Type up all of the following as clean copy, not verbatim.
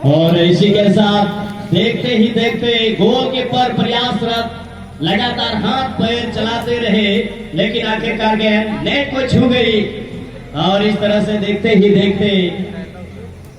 और इसी के साथ देखते ही देखते गोलकीपर प्रयासरत लगातार हाथ पैर चलाते रहे, लेकिन आखिरकार गेंद नेट को छू गई। और इस तरह से देखते ही देखते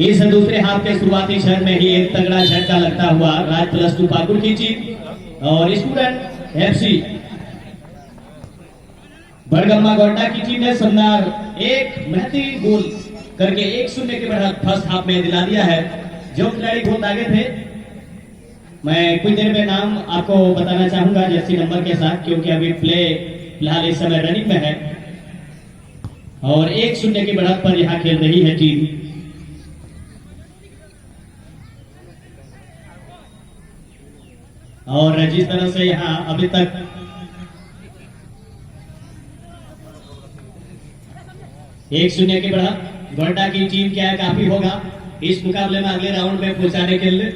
इस दूसरे हाफ के शुरुआती क्षण में ही एक तगड़ा झटका लगता हुआ राज प्लस 2 पाकुड़ की जीत और स्टूडेंट एफसी बड़गम्मा गोंडा की टीम ने शानदार एक बेहतरीन गोल करके 1-0 के बढ़त फर्स्ट हाफ में दिला दिया है। जो खिलाड़ी बहुत आगे थे, मैं कुछ देर में नाम आपको बताना चाहूंगा जर्सी नंबर के साथ, क्योंकि अभी प्ले फिलहाल इस समय रनिंग में है और 1-0 की बढ़त पर यहां खेल रही है टीम। और जिस तरह से यहां अभी तक एक 1-0 की बढ़त गोंडा की टीम क्या है काफी होगा इस मुकाबले में अगले राउंड में पहुंचाने के लिए,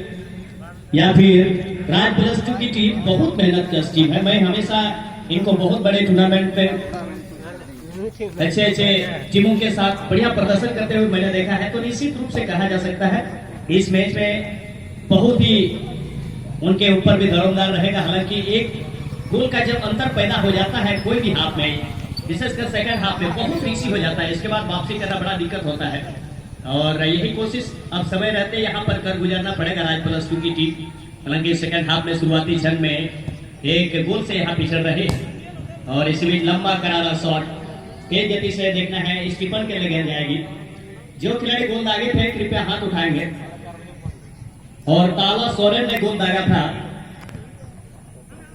या फिर राज प्लस 2 की टीम बहुत मेहनत कश टीम है। मैं हमेशा इनको बहुत बड़े टूर्नामेंट पे अच्छे टीमों के साथ बढ़िया प्रदर्शन करते हुए मैंने देखा है, तो निश्चित रूप से कहा जा सकता है इस मैच में बहुत ही उनके ऊपर भी दारोमदार रहेगा। हालांकि एक गोल का जब अंतर पैदा हो जाता है कोई भी हाफ में, विशेषकर सेकंड हाफ में बहुत इजी हो जाता है, इसके बाद वापसी करना बड़ा दिक्कत होता है। और यही कोशिश अब समय रहते यहाँ पर कर गुजरना पड़ेगा राज प्लस 2 की टीम। हालांकि सेकंड हाफ में शुरुआती क्षण में एक गोल से यहाँ पिछड़ रहे और इसी बीच लंबा करारा शॉट तेज गति से देखना है स्टीफन के लिए गेंद जाएगी। जो खिलाड़ी गोल दागे थे कृपया हाथ उठाएंगे। और ताला सोरेन ने गोल दागा था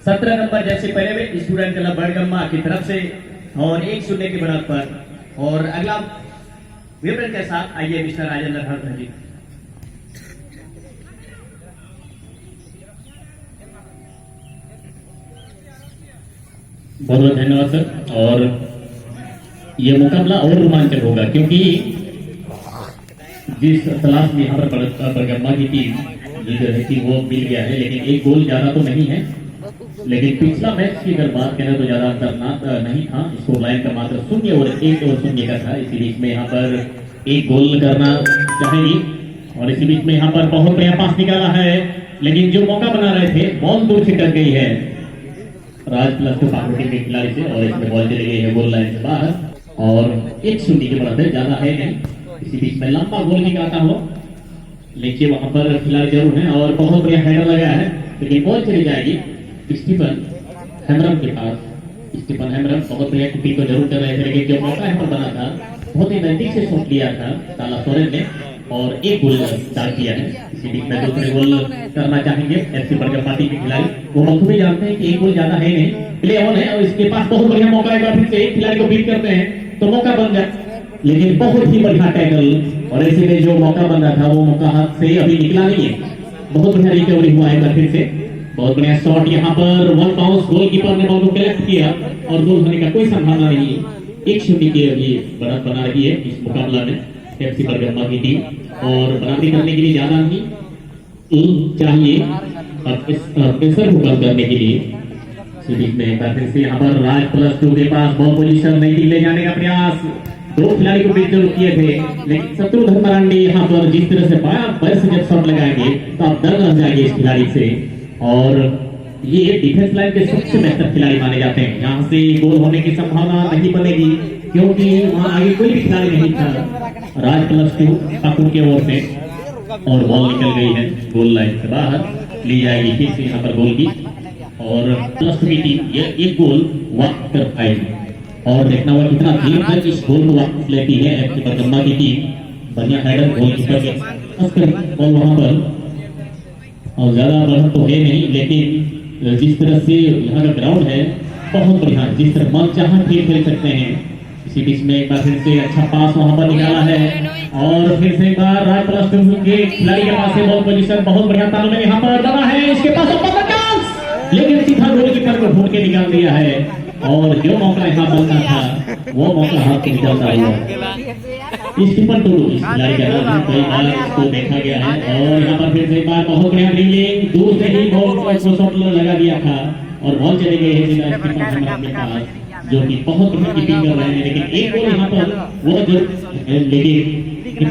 17 नंबर जैसे पहले में स्टूडेंट क्लब बड़गम्मा की तरफ से और 1-0 की बढ़त पर। और अगला विवरण के साथ आइए मिस्टर राजेंद्र हरधर जी। बहुत बहुत धन्यवाद सर। और ये मुकाबला और रोमांचक होगा क्योंकि जिस तलाश में यहाँ पर बड़गम्मा की टीम जो है कि वो मिल गया है, लेकिन एक गोल ज्यादा तो नहीं है, लेकिन पिछला मैच की अगर बात करें तो ज्यादा अंतर नहीं था। स्कोर लाइन का मात्र 0 और 1 और 0 का था। इसी बीच में यहाँ पर एक गोल करना चाहेंगी और इसी बीच में यहाँ पर बहुत बढ़िया पास निकाला है, लेकिन जो मौका बना रहे थे बॉल दूर छिटक गई है राज प्लस 2 पाकुड़ के खिलाड़ी से और इसमें बॉल चली गई है गोल लाइन से बाहर और 1-0 की बढ़त है, ज्यादा है नहीं। इसी बीच में लंबा गोल निकालता हुआ लेकिन वहां पर खिलाड़ी जरूर है और बहुत बढ़िया हेडर लगा है, लेकिन बॉल चली जाएगी स्टीफन हेमरम के पास। स्टीफन हेमरम बहुत बढ़िया कीपिंग को जरूर कर रहे थे, लेकिन जो मौका यहाँ पर बना था बहुत ही नजदीक से शॉट लिया था ताला सोरेन ने और एक गोल डाल दिया है। इसी बीच में दूसरे गोल करना चाहेंगे एफसी बड़गम्मा के खिलाड़ी। वो बखूबी जानते हैं कि एक गोल ज्यादा है नहीं, प्ले ऑन है और इसके पास बहुत बढ़िया मौका है। फिर से एक खिलाड़ी को बीट करते हैं तो मौका बन जाए, लेकिन बहुत ही बढ़िया टैकल और ऐसे में जो मौका बन रहा था वो मौका हाथ से अभी निकला नहीं है। बहुत बढ़िया रिकवरी हुआ है फिर से, बहुत बढ़िया शॉट यहाँ पर वन बाउंस गोलकीपर ने बॉल को कलेक्ट किया और गोल होने का कोई संभावना नहीं है। 1-0 की अभी बढ़त बना रही है इस मुकाबला में एफसी बड़गम्मा की टीम और बढ़ाती करने के लिए ज्यादा नहीं चाहिए प्रेशर को कम करने के लिए। सीरीज में फिर से यहाँ पर राज प्लस 2 के पास बॉल पोजीशन नहीं ले जाने का प्रयास, 2 खिलाड़ी को बीच जरूर किए थे, लेकिन शत्रुघ्न मरांडी यहाँ पर जिस तरह से बड़ा पैर से जब शॉट लगाएंगे तो आप डर रह जाएंगे इस खिलाड़ी से। और ये डिफेंस लाइन के सबसे बेहतर खिलाड़ी माने जाते हैं। यहाँ से गोल होने की संभावना नहीं बनेगी क्योंकि वहाँ आगे कोई भी खिलाड़ी नहीं था राज प्लस 2 पाकुड़ की ओर से और बॉल निकल गई है गोल लाइन से बाहर, ली जाएगी फिर से यहाँ पर गोल की और प्लस 2 की टीम ये एक गोल वापस कर पाएगी। और देखना हुआ कितना देर तक इस गोल को वापस लेती है एफसी बड़गम्मा की टीम। बढ़िया हेडर गोलकीपर के बॉल वहां पर और ज्यादा बढ़त तो है नहीं, लेकिन जिस तरह से यहाँ का ग्राउंड है बहुत बढ़िया, जिस तरह मन चाह खेल सकते हैं। इसी बीच में एक बार फिर से अच्छा पास वहां पर निकाला है और फिर से एक बार राज प्लस 2 के खिलाड़ी के पास से बॉल पोजीशन बहुत बढ़िया तालमेल यहाँ पर लगा है, इसके पास चांस, लेकिन सीधा गोलकीपर को ढूंढ के निकाल दिया है और जो मौका यहाँ बनता था वो मौका हाथ से निकलता हुआ स्टीफन टुडू इस खिलाड़ी का नाम है, कई बार इसको देखा गया है और यहाँ पर फिर से एक बार बहुत बढ़िया ड्रिबलिंग दूर से ही बॉल को शॉट लगा दिया था और बॉल चले गए हैं जिला कीपर हमारा के पास, जो कि बहुत बढ़िया कीपिंग कर रहे हैं, लेकिन एक गोल यहाँ पर वो जो लेकिन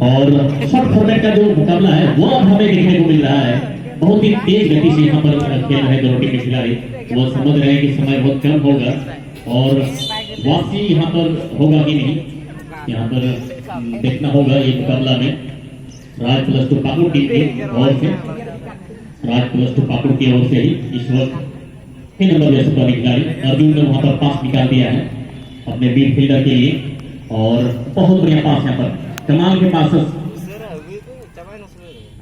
और शॉर्ट फॉर्मेट का जो मुकाबला है वो अब हमें देखने को मिल रहा है। बहुत ही तेज गति से यहाँ पर खेल रहे हैं दोनों टीम के खिलाड़ी, वो समझ रहे हैं कि समय बहुत कम होगा और वापसी यहाँ पर होगा कि नहीं, यहाँ पर देखना होगा। ये मुकाबला में राज प्लस टू पाकुड़ टीम की ओर से, राज प्लस टू पाकुड़ की ओर से ही इस वक्त 6 नंबर जैसे वाले खिलाड़ी अर्जुन ने वहां पर पास निकाल दिया है अपने बीट फील्डर के लिए, और बहुत बढ़िया पास यहाँ पर कमाल के पास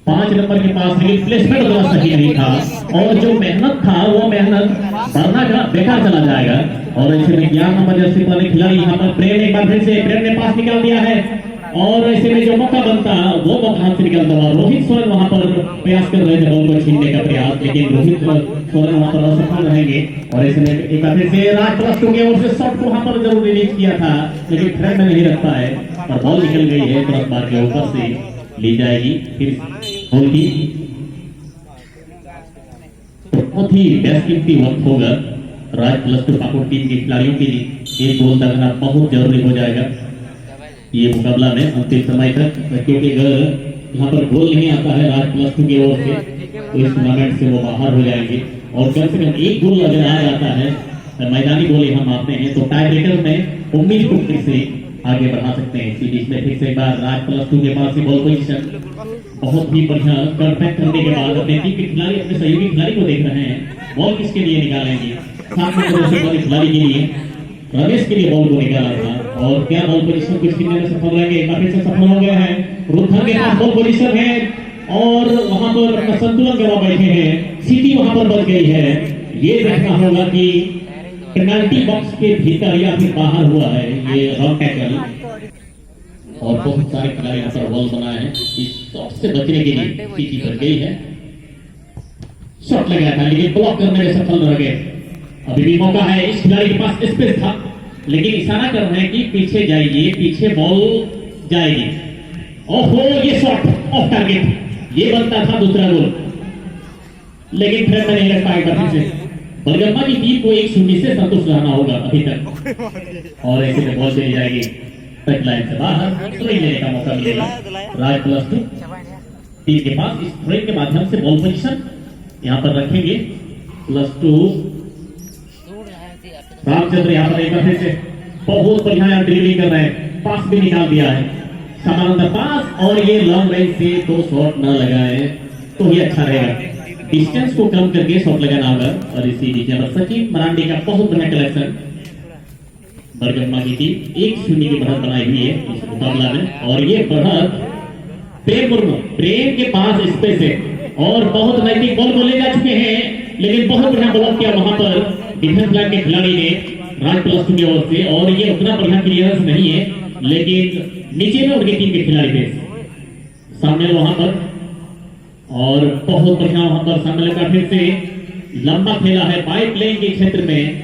5 नंबर के पास, लेकिन प्लेसमेंट थोड़ा सही नहीं था और जो मेहनत था वो मेहनत वरना का बेकार चला जाएगा। और ऐसे में 11 नंबर जर्सी वाले खिलाड़ी यहाँ पर प्रेम एक बार फिर से प्रेम ने पास निकाल दिया है और ऐसे में जो मौका बनता वो मौका हाथ से निकलता हुआ रोहित सोरेन वहां पर प्रयास कर रहे थे बॉल को छीनने का प्रयास, लेकिन रोहित सोरेन वहां पर असफल रहेंगे। और ऐसे में एक बार फिर से राज प्लस टू की ओर से शॉट को वहां पर जरूर रिलीज किया था, लेकिन फ्रेम में नहीं रखता है और बॉल निकल गई है क्रॉस बार के ऊपर से, ली जाएगी फिर गोल की। बहुत ही बेशकीमती वक्त होगा राज प्लस टू पाकुड़ टीम के खिलाड़ियों के लिए, एक गोल तकना बहुत जरूरी हो जाएगा ये मुकाबला में अंतिम समय तक, क्योंकि अगर यहाँ पर गोल नहीं आता है राज प्लस टू की ओर से तो इस टूर्नामेंट से वो बाहर हो जाएंगे। और कम से कम एक गोल अगर आ जाता है, मैदानी गोल हम मापते हैं, तो टाई ब्रेकर में उम्मीद को फिर से आगे बढ़ा सकते हैं। इसी बीच में फिर से एक बार राज प्लस टू के पास से बॉल पोजीशन बहुत ही बढ़िया कटबैक करने के बाद अपने टीम के खिलाड़ी अपने सहयोगी खिलाड़ी को देख रहे हैं बॉल किसके लिए निकालेंगे, साथ में खिलाड़ी के लिए रमेश के लिए बॉल को निकाला था और क्या बॉल पोजीशन कुछ कितने में सफल रहेंगे, एक बार फिर से सफल हो गए हैं। रुद्धर के पास बॉल पोजीशन है और वहां पर अपना संतुलन गवा बैठे हैं, सीटी वहां पर बच गई है। ये देखना होगा कि पेनल्टी बॉक्स के भीतर या फिर बाहर हुआ है ये रॉन्ग टैकल, और बहुत सारे खिलाड़ी यहाँ पर बॉल बनाए हैं इस शॉट से बचने के लिए, सीटी बच गई है। शॉट लगाया था लेकिन ब्लॉक करने में सफल रह गए। अभी भी मौका है, इस खिलाड़ी के पास स्पेस था लेकिन इशारा कर रहे हैं कि पीछे जाइए, पीछे बॉल जाएगी। ओहो, ये शॉट ऑफ टारगेट, ये बनता था दूसरा गोल, लेकिन फ्रेम में नहीं रख पाएगा। फिर से बलगम्मा की टीम को 1-0 से संतुष्ट रहना होगा अभी तक, और ऐसे में बॉल चली जाएगी टच लाइन से बाहर, थ्रोइंग लेने का मौका मिलेगा राज प्लस टू टीम के पास। इस थ्रोइंग के माध्यम से बॉल पोजीशन यहाँ पर रखेंगे प्लस टू रामचंद्र। यहाँ पर एक बार फिर से बहुत बढ़िया ड्रिबलिंग कर रहे हैं, पास भी निकाल दिया है, समानांतर पास, और ये लॉन्ग रेंज से तो शॉट न लगाए तो ये अच्छा रहेगा, डिस्टेंस को कम करके शॉट लगाना होगा। और इसी बीच पर सचिन मरांडी का बहुत बढ़िया कलेक्शन, बरगम्मा की टीम 1-0 की बढ़त बनाई हुई है इस मुकाबला में, और ये बढ़त प्रेम के पास स्पेस है और बहुत नजदीक बॉल को ले जा चुके हैं, लेकिन बहुत बढ़िया ब्लॉक किया वहां पर डिफेंस लाइन के खिलाड़ी ने राज प्लस टू की ओर से, और ये उतना बढ़िया क्लियरेंस नहीं है, लेकिन नीचे में उनकी टीम के खिलाड़ी थे सामने वहां पर, और बहुत बढ़िया वहां पर सामने लगा। फिर से लंबा खेला है पाइप लाइन के क्षेत्र में,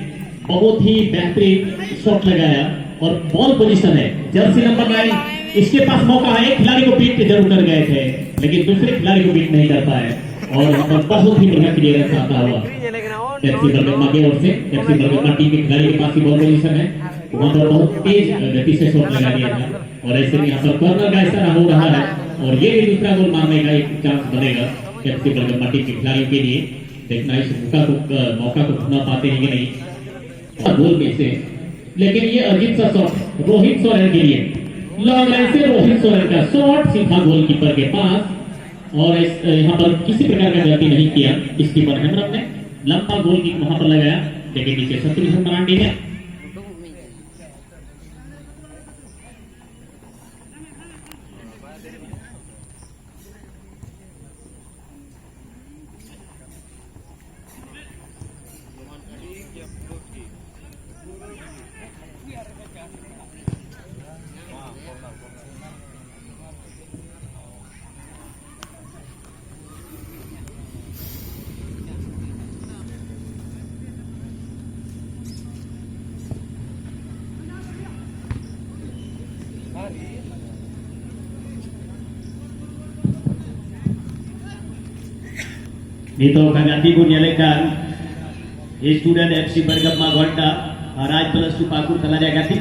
बहुत ही बेहतरीन शॉट लगाया और बॉल पोजीशन है जर्सी नंबर 9, इसके पास मौका है, एक खिलाड़ी को बीट जरूर कर गए थे लेकिन दूसरे खिलाड़ी को बीट नहीं कर पाए, और वहां पर बहुत ही बढ़िया क्लियरेंस आता हुआ एफसी बरगम्मा की ओर से। एफसी बरगम्मा टीम के खिलाड़ी के पास ही बॉल पोजीशन है, वहां पर बहुत तेज गति से शॉट लगा दिया था, और ऐसे में यहाँ पर कॉर्नर का इशारा हो रहा है, और ये भी दूसरा गोल मारने का एक चांस बनेगा एफसी बरगम्मा टीम के खिलाड़ियों के लिए। देखना इस मौका को भुना पाते हैं कि नहीं गोल में से, लेकिन ये अजीब सा शॉट रोहित सोरेन के लिए, लॉन्ग लाइन से रोहित सोरेन का शॉट सीधा गोलकीपर के पास, और यहाँ पर किसी प्रकार का गलती नहीं किया इस कीपर हेमरम ने, लंबा गोल की वहां पर लगाया, लेकिन नीचे शत्रुघ्न मरांडी ने Nito kagati pun nyalekan student FC Bergama Gonda Raj Plus tu Pakur telah dia gati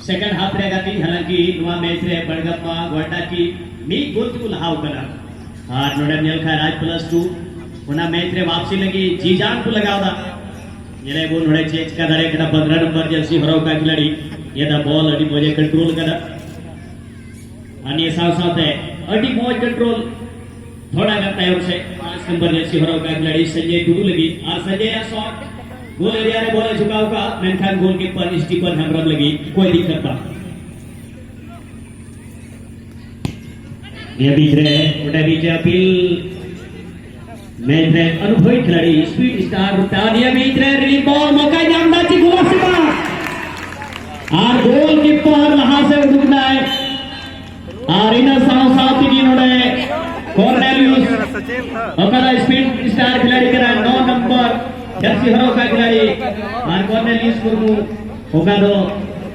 second half dia gati halanki nuwa match re Bergama Gonda ki mi goal tu lahaw kana और नोडन यल खा राज plus 2 होना match रे वापसी लगी जी जान को लगावदा ये वो नोडे चेंज का दरे कदा 15 नंबर जर्सी हराव का खिलाड़ी ये दा बॉल अडी मोजे कंट्रोल कदा अन्य साथ साथ है अडी मोज कंट्रोल थोड़ा करता है उसे 5 नंबर जर्सी हराव का खिलाड़ी संजय टुडू लगी और संजय या शॉट गोल एरिया रे बॉल झुकाव का मेनखान गोलकीपर स्टीफन हेमब्रम लगी कोई दिक्कत ना ये बीच रे उठे बीच अपील मैच रे अनुभवी खिलाड़ी स्पीड स्टार उठा दिया बीच रे रिलीज बॉल मौका जामदा ची गोल से और गोलकीपर वहां से उड़ना है और इन साथ की नोडे कॉर्नेलियस ओकरा स्पीड स्टार खिलाड़ी करा 9 नंबर जर्सी हरो का खिलाड़ी और कॉर्नेलियस मुर्मू ओकादो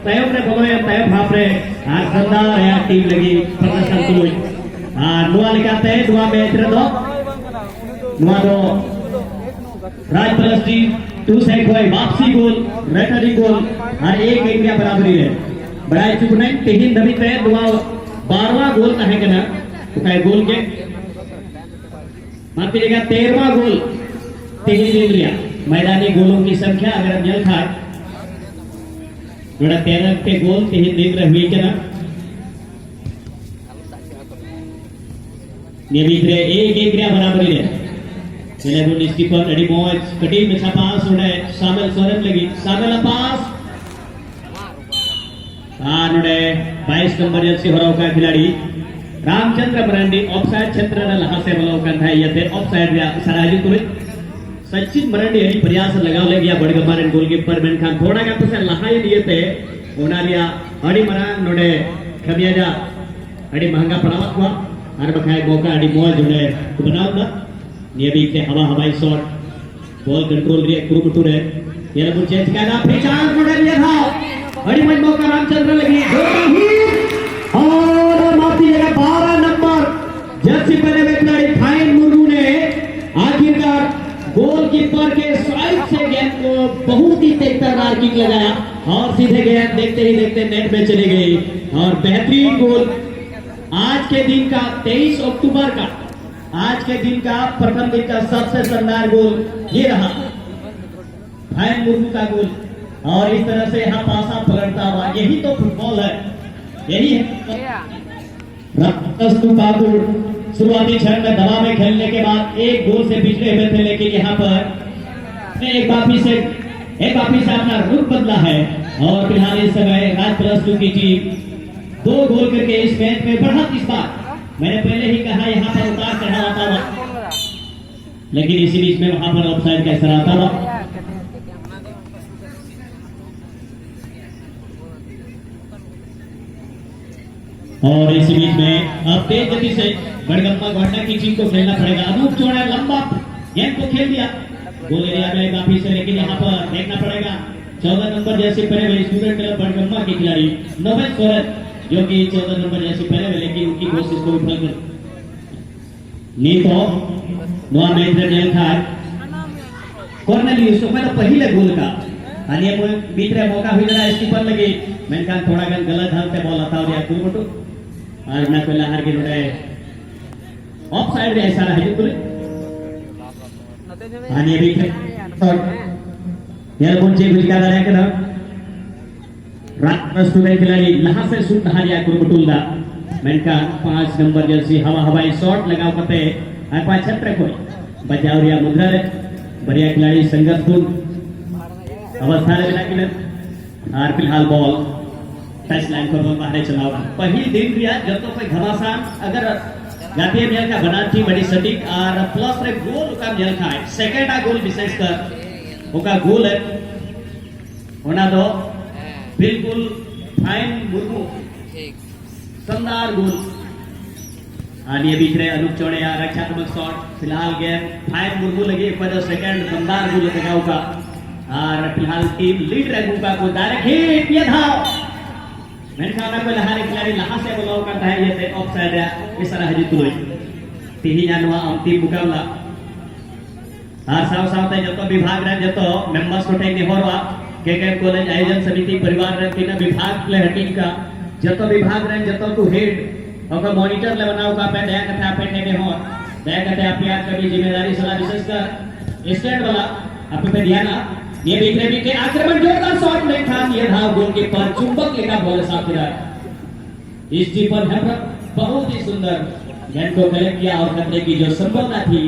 तयम रे भगवे तयम भाप रे और शानदार है टीम लगी प्रदर्शन तुई नुआ लिखाते हैं नुआ मैच रे दो नुआ दो राज प्लस टी 2 से कोई वापसी गोल रिटर्निंग गोल और एक इंडिया बराबरी है बराई चुप नहीं तीन दबी ते नुआ 12वां गोल कहे के ना तो काय गोल के माफ कीजिएगा 13वां गोल तीन इंडिया मैदानी गोलों की संख्या अगर हम जल खाए जोड़ा 13 पे गोल तीन दिन रह हुई के ना नियमित रे एक क्रिया बराबरी है चले तो स्टीफन अडी मोज कटी में पास उड़े शामिल सोरन लगी शामिल पास नोडे 22 नंबर जर्सी हराव का खिलाड़ी रामचंद्र मरांडी ऑफसाइड क्षेत्र ने लहा से अवलोकन था ये ऑफसाइड या सराजी तुले सचिन मरांडी हरी प्रयास लगाव ले गया बड़गमा रे गोलकीपर मेनखान थोड़ा का तो से लहाई लिए थे ओनालिया अडी मरांग नोडे खबियाजा अडी महंगा पड़ावत हुआ और बखाए मौका अडी मॉल जुड़े तो बनाओ ना ये भी के हवाई शॉट बॉल कंट्रोल रे क्रूप टूर है ये लोग चेंज करना पहचान नोडे लिया था अडी मॉल मौका रामचंद्र लगी और माफी जगह 12 नंबर जर्सी पहने हुए खिलाड़ी फाइन मुर्मू ने आखिरकार गोलकीपर के साइड से गेंद को बहुत ही तेज तर्रार किक लगाया और सीधे गेंद देखते ही देखते नेट में चली गई और बेहतरीन गोल आज के दिन का 23 अक्टूबर का आज के दिन का प्रथम दिन का सबसे शानदार गोल ये रहा फाइन मुर्मू का गोल और इस तरह से यहाँ पासा पकड़ता हुआ यही तो फुटबॉल है यही है शुरुआती क्षण में दबाव में खेलने के बाद एक गोल से पिछड़े हुए थे लेकिन यहाँ पर एक बापी से अपना रुख बदला है और फिलहाल इस समय राज प्लस 2 की टीम 2 गोल करके इस मैच में बढ़त इस बार मैंने पहले ही कहा यहाँ पर उतार चढ़ाव आता हुआ लेकिन इसी बीच में वहां पर ऑफसाइड का असर आता हुआ और इसी बीच में अब तेज गति से बड़गम्मा गोंडा की टीम को खेलना पड़ेगा अनूप चौड़ा लंबा गेंद को खेल दिया गोल एरिया में काफी से लेकिन यहाँ पर देखना पड़ेगा 14 नंबर जैसे पहले हुए स्टूडेंट क्लब बड़गम्मा के खिलाड़ी नोबेल सोरन जो कि 14 नंबर जैसे पहले हुए लेकिन उनकी कोशिश को विफल कर नीतो नोआ मैच रे नेल था कॉर्नेलियस तो पहले पहले गोल का आणि बीच रे मौका हुई जरा स्टीफन लगी मेनखान थोड़ा गलत हाल से बॉल हटाव दिया कुलमटू और ना पहला हार के नोडे ऑफ साइड रे ऐसा रहा है तुले आणि बीच और यार कोणचे भूमिका झाल्या का रात स्टूडेंट खिलाड़ी लहा से शूट हारिया कुलमटूलदा मेनखान 5 नंबर जर्सी हवाई शॉट लगाव करते और 5 छत्र कोई बचाव रिया मुद्रा रे बढ़िया खिलाड़ी संघर्षपूर्ण अवस्था रे लेकिन और फिलहाल बॉल टच लाइन पर बॉल बाहर चलावा पहली दिन रिया जब तो कोई घमासान अगर गाती मेल का बना थी बड़ी सटीक और प्लस रे गोल का मेल खाए सेकंड आ गोल विशेष कर ओका गोल है होना दो बिल्कुल फाइन मुर्मू शानदार गोल आणि ये बीच रे अनूप चौड़े या रक्षात्मक शॉट फिलहाल गेम फाइन मुर्मू लगी पर सेकंड शानदार गोल लगाओ का और फिलहाल टीम लीड रहे का को डायरेक्ट हिट ये था मैंने कहा को लहारे खिलाड़ी लहा से बोलाओ करता है ये ऑफसाइड है इस तरह हजी तुलोई तीन जानवा अंतिम मुकाबला આ સાવ સાવ જતો વિભાગ રે જતો મેમ્બર્સ કોટે નિહોરવા કે કોલેજ આયોજન સમિતિ પરિવાર રે તીના વિભાગ ले हटिंग का जतो विभाग रे जतो तू हेड और मॉनिटर ले बनाओ का पे दया कथा पे ने हो दया कथा अपिया कभी जिम्मेदारी सलाह विशेषकर स्टैंड वाला आप पे ध्यान ये बिखरे भी के आक्रमण जोरदार शॉट नहीं था ये था गोलकीपर चुंबक लेकर बॉल साफ किया इस टी पर हेमरत बहुत ही सुंदर गेंद को कलेक्ट किया और खतरे की जो संभावना थी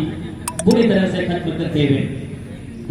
पूरी तरह से खत्म करते हुए